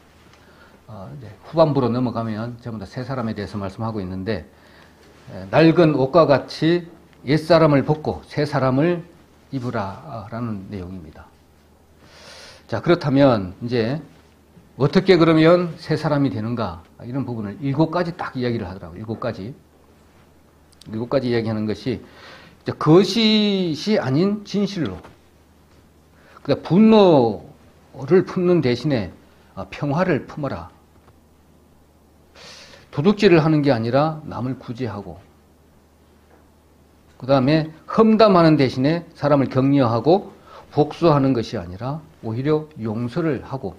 이제 후반부로 넘어가면 전부 다 새 사람에 대해서 말씀하고 있는데, 낡은 옷과 같이 옛사람을 벗고 새 사람을 입으라라는 내용입니다. 자, 그렇다면 이제 어떻게 그러면 새 사람이 되는가, 이런 부분을 7가지 딱 이야기를 하더라고요. 7가지 이야기하는 것이 거짓이 아닌 진실로, 그러니까 분노를 품는 대신에 평화를 품어라. 도둑질을 하는 게 아니라 남을 구제하고, 그 다음에 험담하는 대신에 사람을 격려하고, 복수하는 것이 아니라 오히려 용서를 하고,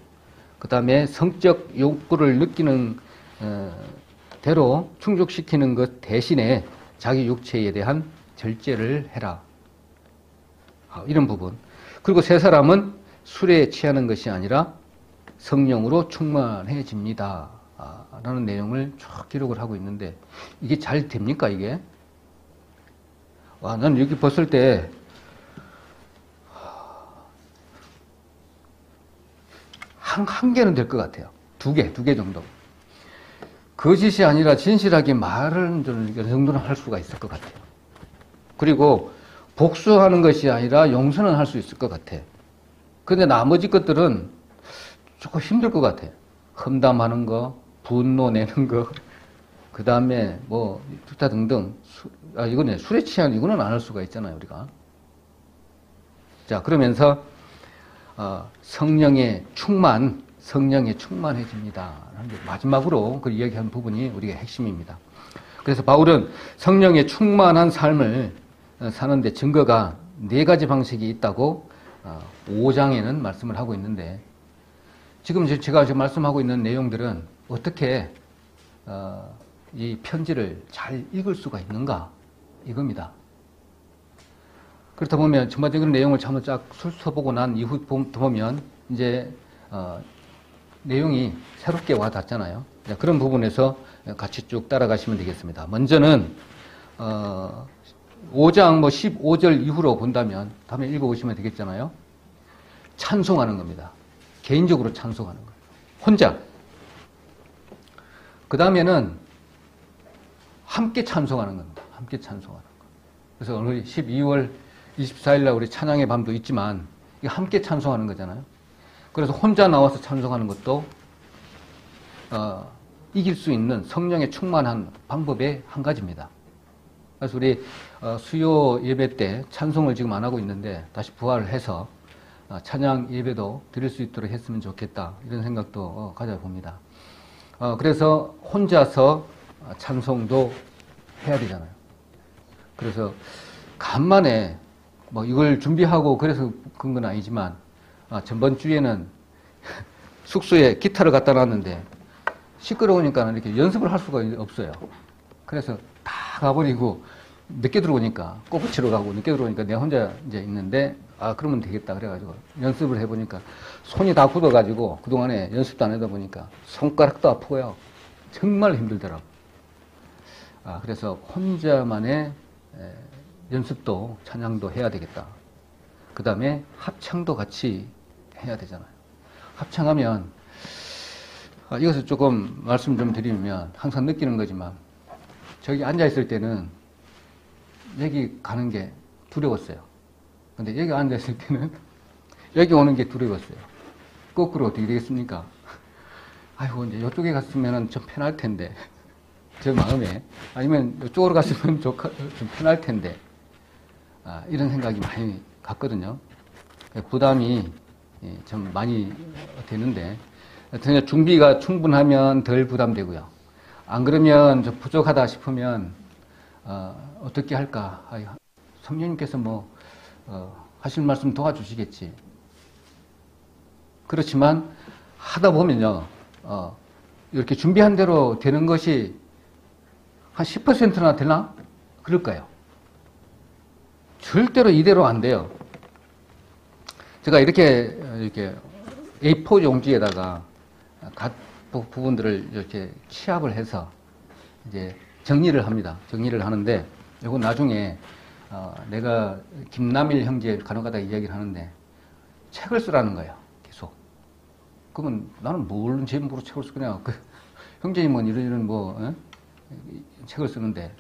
그 다음에 성적 욕구를 느끼는 대로 충족시키는 것 대신에 자기 육체에 대한 절제를 해라. 이런 부분. 그리고 새 사람은 술에 취하는 것이 아니라 성령으로 충만해집니다. 라는 내용을 쭉 기록을 하고 있는데, 이게 잘 됩니까, 이게? 나는 여기 봤을 때, 한 개는 될 것 같아요. 두 개 정도. 거짓이 아니라 진실하게 말은 좀 어느 정도는 할 수가 있을 것 같아요. 그리고 복수하는 것이 아니라 용서는 할 수 있을 것 같아. 근데 나머지 것들은 조금 힘들 것 같아. 험담하는 거, 분노 내는 거, 그 다음에 기타 등등. 이거는 술에 취한, 이거는 안 할 수가 있잖아요, 우리가. 자, 그러면서 성령에 충만해집니다. 마지막으로 그 이야기한 부분이 우리가 핵심입니다. 그래서 바울은 성령에 충만한 삶을 사는데 증거가 4가지 방식이 있다고 5장에는 말씀을 하고 있는데, 지금 제가 지금 말씀하고 있는 내용들은 어떻게 이 편지를 잘 읽을 수가 있는가, 이겁니다. 그렇다 보면 전반적인 내용을 한번 쫙 훑어보고 난 이후 보면 이제 내용이 새롭게 와닿잖아요. 그런 부분에서 같이 쭉 따라가시면 되겠습니다. 먼저는 5장 15절 이후로 본다면 다음에 읽어보시면 되겠잖아요. 찬송하는 겁니다. 개인적으로 찬송하는 거예요. 혼자. 그 다음에는 함께 찬송하는 겁니다. 함께 찬송하는 거. 그래서 오늘 12월 24일 날 우리 찬양의 밤도 있지만 이게 함께 찬송하는 거잖아요. 그래서 혼자 나와서 찬송하는 것도 이길 수 있는 성령의 충만한 방법의 한 가지입니다. 그래서 우리 수요 예배 때 찬송을 지금 안 하고 있는데 다시 부활을 해서 찬양 예배도 드릴 수 있도록 했으면 좋겠다, 이런 생각도 가져봅니다. 그래서 혼자서 찬송도 해야 되잖아요. 그래서 간만에 뭐 이걸 준비하고 그래서 그런 건 아니지만 전번 주에는 숙소에 기타를 갖다 놨는데 시끄러우니까 이렇게 연습을 할 수가 없어요. 그래서 다 가버리고 늦게 들어오니까 골프 치러 가고 늦게 들어오니까 내가 혼자 이제 있는데 그러면 되겠다 그래가지고 연습을 해보니까 손이 다 굳어가지고 그동안에 연습도 안 하다 보니까 손가락도 아프고요. 정말 힘들더라고. 그래서 혼자만의 연습도 찬양도 해야 되겠다. 그 다음에 합창도 같이 해야 되잖아요. 합창하면 이것을 조금 말씀 좀 드리면 항상 느끼는 거지만 저기 앉아있을 때는 여기 가는 게 두려웠어요. 근데 여기 앉아있을 때는 여기 오는 게 두려웠어요. 거꾸로 어떻게 되겠습니까? 아이고, 이제 이쪽에 갔으면 좀 편할 텐데. 제 마음에. 아니면 이쪽으로 갔으면 좀 편할 텐데. 이런 생각이 많이 갔거든요. 부담이 좀 많이 되는데, 준비가 충분하면 덜 부담되고요. 안 그러면 좀 부족하다 싶으면, 어떻게 할까? 성령님께서 하실 말씀 도와주시겠지. 그렇지만, 하다 보면요, 이렇게 준비한 대로 되는 것이 한 10%나 되나? 그럴까요? 절대로 이대로 안 돼요. 제가 이렇게 A4 용지에다가 각 부분들을 이렇게 취합을 해서 이제 정리를 합니다. 정리를 하는데, 이건 나중에 내가 김남일 형제 간혹가다 이야기를 하는데 책을 쓰라는 거예요. 계속. 그러면 나는 뭘 제목으로 책을 쓰냐? 형제님은 이런 책을 쓰는데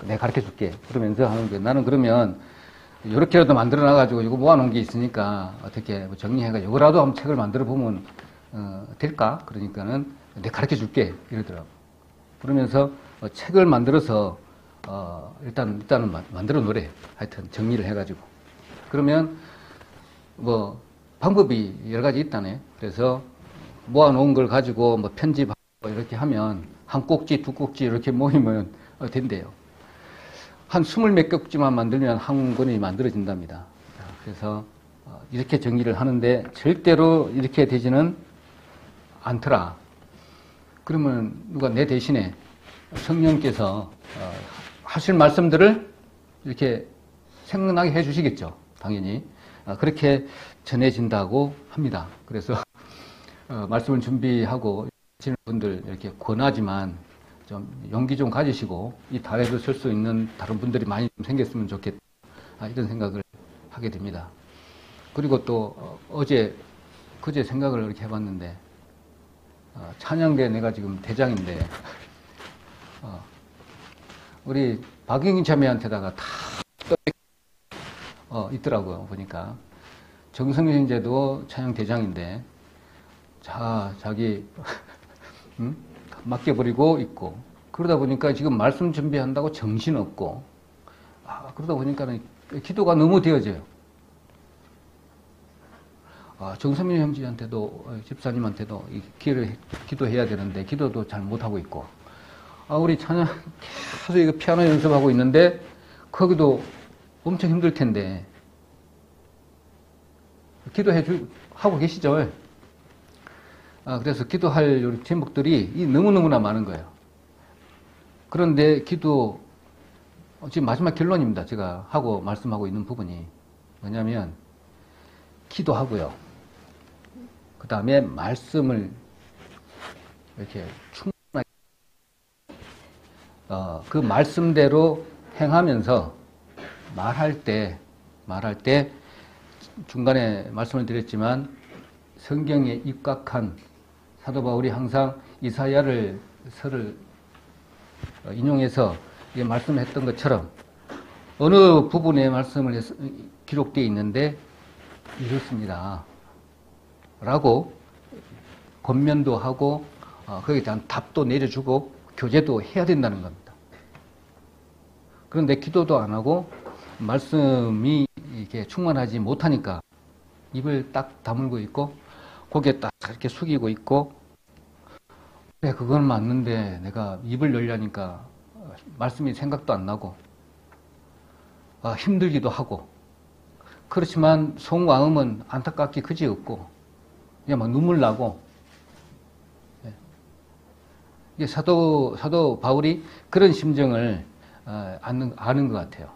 내가 가르쳐 줄게. 그러면서 하는 거예요. 나는 그러면 이렇게라도 만들어 놔가지고 이거 모아놓은 게 있으니까 어떻게 정리해가 이거라도 한번 책을 만들어 보면 될까? 그러니까는 내가 가르쳐 줄게. 이러더라고. 그러면서 책을 만들어서 일단은 만들어 놓으래. 하여튼 정리를 해가지고. 그러면 방법이 여러 가지 있다네. 그래서 모아놓은 걸 가지고 편집하고 이렇게 하면 한 꼭지, 두 꼭지 이렇게 모이면 된대요. 한 20몇 꼭지만 만들면 한 권이 만들어진답니다. 그래서 이렇게 정리를 하는데 절대로 이렇게 되지는 않더라. 그러면 누가 내 대신에 성령께서 하실 말씀들을 이렇게 생각나게 해 주시겠죠. 당연히. 그렇게 전해진다고 합니다. 그래서 말씀을 준비하고 하시는 분들 이렇게 권하지만 좀 용기 좀 가지시고 이 달에도 쓸 수 있는 다른 분들이 많이 좀 생겼으면 좋겠다. 이런 생각을 하게 됩니다. 그리고 또 그제 생각을 이렇게 해봤는데 찬양대 내가 지금 대장인데 우리 박영인 자매한테다가 다 있더라고요. 보니까 정성윤 형제도 찬양 대장인데 자기 맡겨버리고 있고, 그러다 보니까 지금 말씀 준비한다고 정신없고, 그러다 보니까 기도가 너무 되어져요. 정성윤 형제한테도 집사님한테도 기도해야 되는데 기도도 잘 못하고 있고, 우리 찬양 계속 이거 피아노 연습하고 있는데 거기도 엄청 힘들 텐데 하고 계시죠? 그래서 기도할 제목들이 너무너무나 많은 거예요. 그런데 지금 마지막 결론입니다. 제가 말씀하고 있는 부분이 뭐냐면, 기도하고요. 그 다음에 말씀을 이렇게 충분하게, 그 말씀대로 행하면서 말할 때, 중간에 말씀을 드렸지만, 성경에 입각한 사도 바울이 항상 이사야를 인용해서 말씀했던 것처럼 어느 부분에 말씀을 기록되어 있는데 이렇습니다. 라고 권면도 하고 거기에 대한 답도 내려주고 교제도 해야 된다는 겁니다. 그런데 기도도 안 하고 말씀이 이렇게 충만하지 못하니까 입을 딱 다물고 있고 고개 딱 이렇게 숙이고 있고, 그래 그건 맞는데 내가 입을 열려니까 말씀이 생각도 안 나고 힘들기도 하고, 그렇지만 속마음은 안타깝기 그지없고 그냥 막 눈물 나고. 이게 사도 바울이 그런 심정을 아는 것 같아요.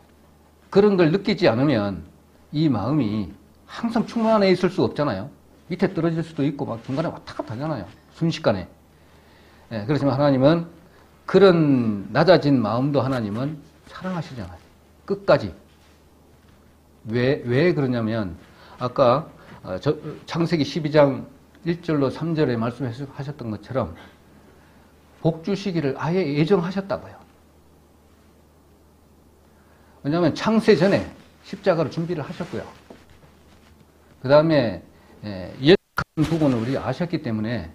그런 걸 느끼지 않으면 이 마음이 항상 충만해 있을 수 없잖아요. 밑에 떨어질 수도 있고 막 중간에 왔다 갔다 하잖아요. 순식간에. 그렇지만 하나님은 그런 낮아진 마음도 하나님은 사랑하시잖아요. 끝까지. 왜 그러냐면 아까 창세기 12장 1절로 3절에 말씀하셨던 것처럼 복 주시기를 아예 예정하셨다고요. 왜냐하면 창세 전에 십자가를 준비를 하셨고요. 그 다음에 예측한 부분을 우리가 아셨기 때문에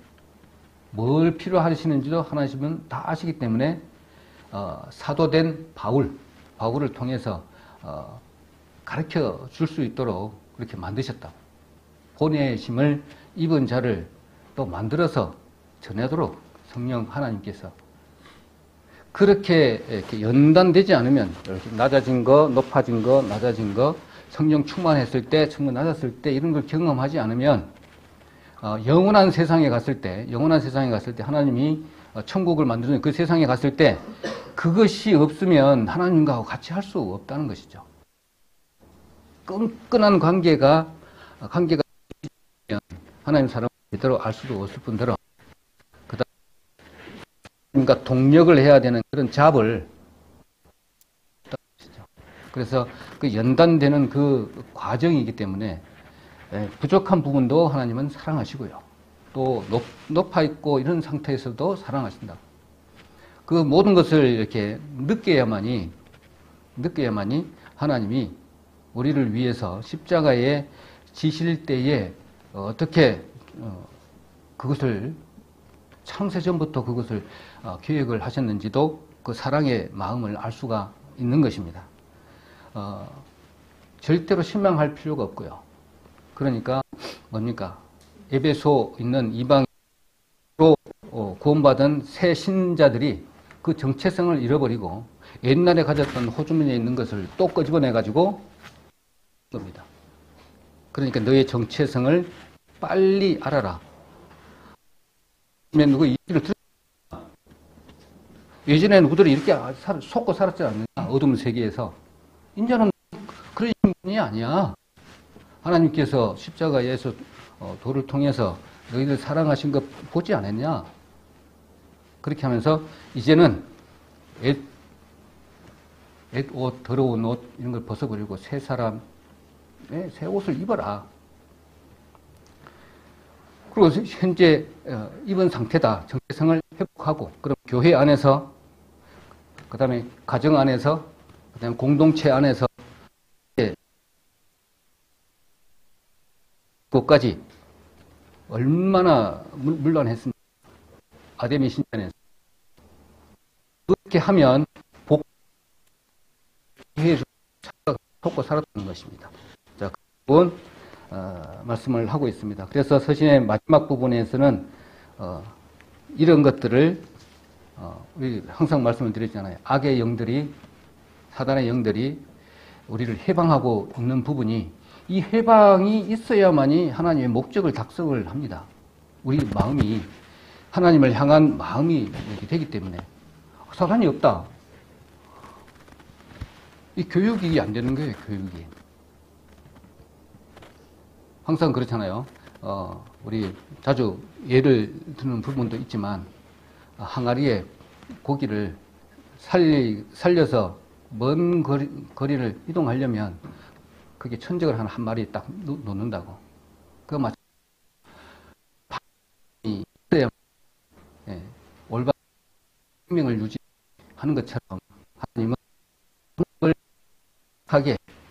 뭘 필요하시는지도 하나님은 다 아시기 때문에 사도된 바울을 통해서 가르쳐 줄 수 있도록 그렇게 만드셨다고. 보내심을 입은 자를 또 만들어서 전하도록 성령 하나님께서 그렇게 이렇게 연단되지 않으면, 이렇게 낮아진 거, 높아진 거, 낮아진 거, 성령 충만했을 때, 충만 낮았을 때 이런 걸 경험하지 않으면 영원한 세상에 갔을 때 하나님이 천국을 만드는 그 세상에 갔을 때 그것이 없으면 하나님과 같이 할 수 없다는 것이죠. 끈끈한 관계가 하나님 사람을 제대로 알 수도 없을 뿐더러 그러니까 동력을 해야 되는 그런 잡을, 그래서 그 연단되는 그 과정이기 때문에 부족한 부분도 하나님은 사랑하시고요. 또 높아 있고 이런 상태에서도 사랑하신다. 그 모든 것을 이렇게 느껴야만이 하나님이 우리를 위해서 십자가에 지실 때에 어떻게 그것을 창세전부터 그것을 계획을 하셨는지도 그 사랑의 마음을 알 수가 있는 것입니다. 절대로 실망할 필요가 없고요. 그러니까 뭡니까? 에베소 있는 이방으로 구원받은 새 신자들이 그 정체성을 잃어버리고 옛날에 가졌던 호주머니에 있는 것을 또 끄집어내가지고 겁니다. 그러니까 너의 정체성을 빨리 알아라. 누구 이를 들었 예전에 누구들이 이렇게 속고 살았지 않느냐, 어둠 세계에서. 이제는 그런 분이 아니야. 하나님께서 십자가에서 도를 통해서 너희들 사랑하신 거 보지 않았냐. 그렇게 하면서 이제는 옷, 더러운 옷 이런 걸 벗어버리고 새 사람, 새 옷을 입어라. 그리고 현재 입은 상태다. 정체성을 회복하고, 그럼 교회 안에서, 그 다음에 가정 안에서, 그 다음에 공동체 안에서 그것까지 얼마나 문란했습니까? 아담의 신전에서. 그렇게 하면 복해해 주고 속고 살았다는 것입니다. 자, 그 부분 말씀을 하고 있습니다. 그래서 서신의 마지막 부분에서는 이런 것들을 우리 항상 말씀을 드렸잖아요. 악의 영들이, 사단의 영들이 우리를 해방하고 있는 부분이, 이 해방이 있어야만이 하나님의 목적을 달성을 합니다. 우리 마음이 하나님을 향한 마음이 되기 때문에. 사단이 없다. 이 교육이 안 되는 거예요, 교육이. 항상 그렇잖아요. 우리 자주 예를 드는 부분도 있지만, 항아리에 고기를 살려서 먼 거리를 이동하려면 그게 천적을 한 마리 딱 놓는다고. 그거 마찬가지로 있어야 올바른 생명을 유지하는 것처럼 하나님은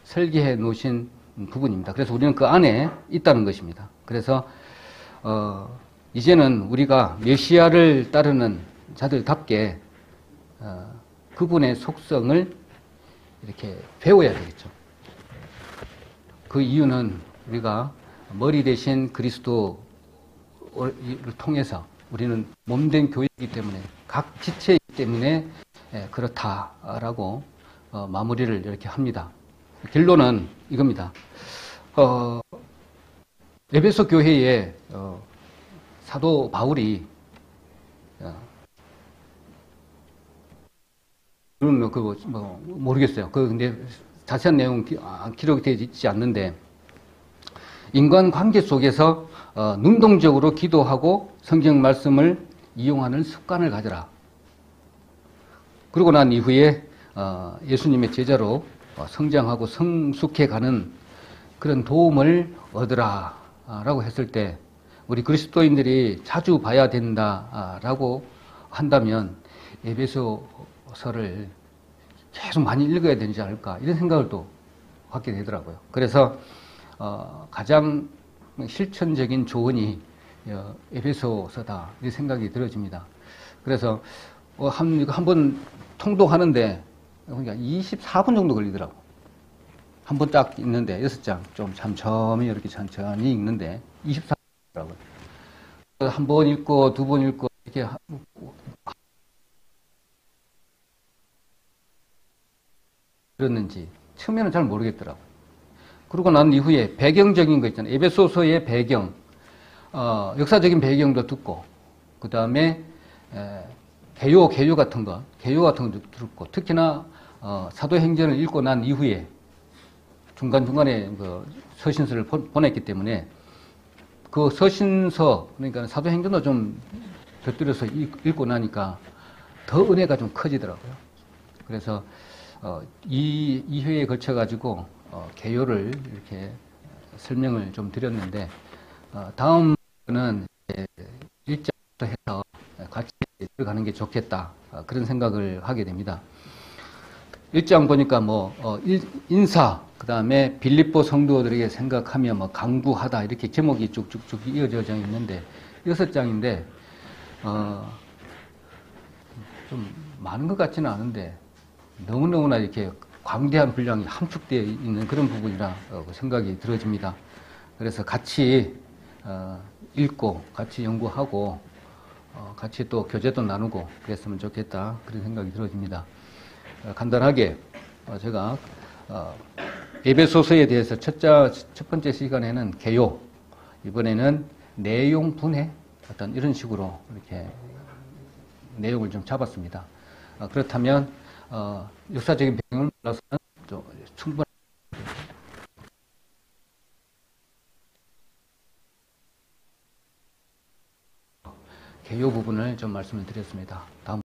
설계해 놓으신 부분입니다. 그래서 우리는 그 안에 있다는 것입니다. 그래서 이제는 우리가 메시아를 따르는 자들답게 그분의 속성을 이렇게 배워야 되겠죠. 그 이유는 우리가 머리 대신 그리스도를 통해서 우리는 몸된 교회이기 때문에 각 지체이기 때문에 그렇다라고 마무리를 이렇게 합니다. 결론은 이겁니다. 에베소 교회에 사도 바울이 모르겠어요. 근데 자세한 내용 기록이 되어 있지 않는데 인간 관계 속에서 능동적으로 기도하고 성경 말씀을 이용하는 습관을 가져라. 그러고 난 이후에 예수님의 제자로 성장하고 성숙해 가는 그런 도움을 얻으라 라고 했을 때 우리 그리스도인들이 자주 봐야 된다라고 한다면 에베소서를 계속 많이 읽어야 되지 않을까 이런 생각을 또 갖게 되더라고요. 그래서 가장 실천적인 조언이 에베소서다 이 생각이 들어집니다. 그래서 한번 통독하는데 그러니까 24분 정도 걸리더라고. 한 번 딱 읽는데 6장 좀 천천히 이렇게 천천히 읽는데 24분이더라고요. 한 번 읽고 두 번 읽고 이렇게 들었는지 처음에는 잘 모르겠더라고요. 그러고 난 이후에 배경적인 거 있잖아요. 에베소서의 배경, 역사적인 배경도 듣고, 그 다음에 개요 같은 거 듣고, 특히나 사도행전을 읽고 난 이후에 중간중간에 그 서신서를 보냈기 때문에 그 서신서, 그러니까 사도행전도 좀 곁들여서 읽고 나니까 더 은혜가 좀 커지더라고요. 그래서 이 회에 걸쳐가지고 개요를 이렇게 설명을 좀 드렸는데 다음은 일장부터 해서 같이 들어가는 게 좋겠다 그런 생각을 하게 됩니다. 1장 보니까 인사, 그 다음에 빌립보 성도들에게 생각하며 강구하다 이렇게 제목이 쭉쭉쭉 이어져 있는데 6장인데 좀 많은 것 같지는 않은데 너무너무나 이렇게 광대한 분량이 함축되어 있는 그런 부분이라 생각이 들어집니다. 그래서 같이 읽고 같이 연구하고 같이 또 교제도 나누고 그랬으면 좋겠다 그런 생각이 들어집니다. 간단하게 제가 에베소서에 대해서 첫 번째 시간에는 개요, 이번에는 내용 분해 어떤 이런 식으로 이렇게 내용을 좀 잡았습니다. 그렇다면 역사적인 배경을 몰라서는 좀 충분한 개요 부분을 좀 말씀을 드렸습니다. 다음